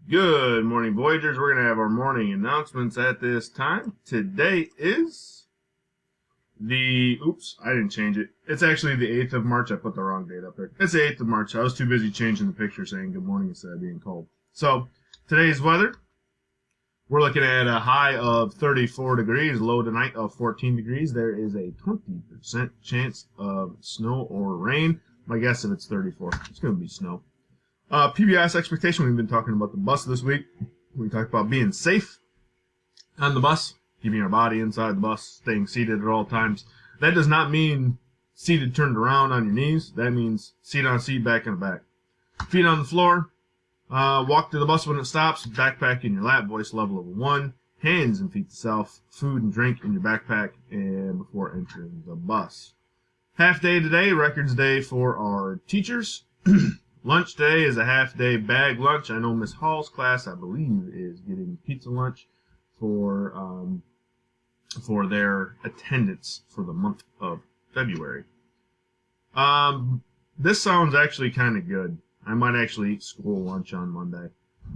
Good morning, Voyagers. We're going to have our morning announcements at this time. Today is I didn't change it. It's actually the 8th of March. I put the wrong date up there. It's the 8th of March. I was too busy changing the picture saying good morning instead of being cold. So, today's weather, we're looking at a high of 34 degrees, low tonight of 14 degrees. There is a 20% chance of snow or rain. My guess if it's 34, it's going to be snow. PBS expectation, we've been talking about the bus this week. We talked about being safe on the bus, keeping our body inside the bus, staying seated at all times. That does not mean seated turned around on your knees. That means seat on seat, back in the back. Feet on the floor. Walk to the bus when it stops. Backpack in your lap, voice level of 1. Hands and feet to self. Food and drink in your backpack and before entering the bus. Half day today, records day for our teachers. Lunch day is a half-day bag lunch. I know Miss Hall's class, I believe, is getting pizza lunch for their attendance for the month of February. This sounds actually kind of good. I might actually eat school lunch on Monday.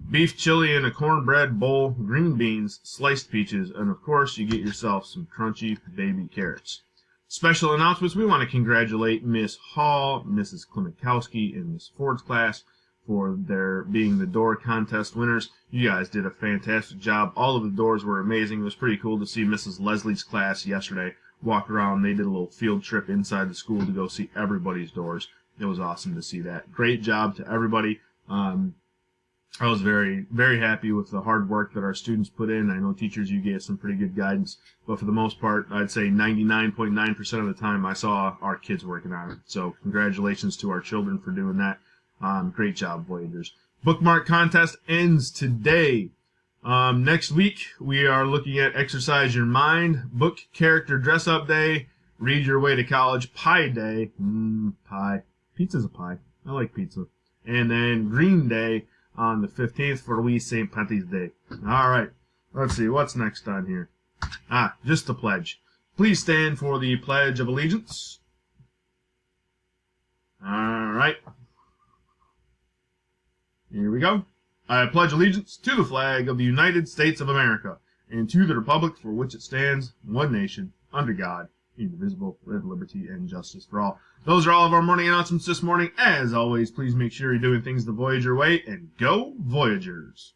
Beef chili in a cornbread bowl, green beans, sliced peaches, and of course you get yourself some crunchy baby carrots. Special announcements, we want to congratulate Miss Hall, Mrs. Klimikowski, and Miss Ford's class for their being the door contest winners. You guys did a fantastic job. All of the doors were amazing. It was pretty cool to see Mrs. Leslie's class yesterday walk around. They did a little field trip inside the school to go see everybody's doors. It was awesome to see that. Great job to everybody. I was very, very happy with the hard work that our students put in. I know teachers, you gave some pretty good guidance, but for the most part, I'd say 99.9% of the time I saw our kids working on it. So congratulations to our children for doing that. Great job, Voyagers. Bookmark contest ends today. Next week, we are looking at Exercise Your Mind, Book Character Dress-Up Day, Read Your Way to College, Pie Day. Pie. Pizza's a pie. I like pizza. And then Green Day on the 15th for Louis St. Patty's Day. All right. Let's see. What's next on here? Just the pledge. Please stand for the Pledge of Allegiance. All right. Here we go. I pledge allegiance to the flag of the United States of America and to the republic for which it stands, one nation, under God, indivisible, with liberty and justice for all. Those are all of our morning announcements this morning. As always, please make sure you're doing things the Voyager way, and go Voyagers!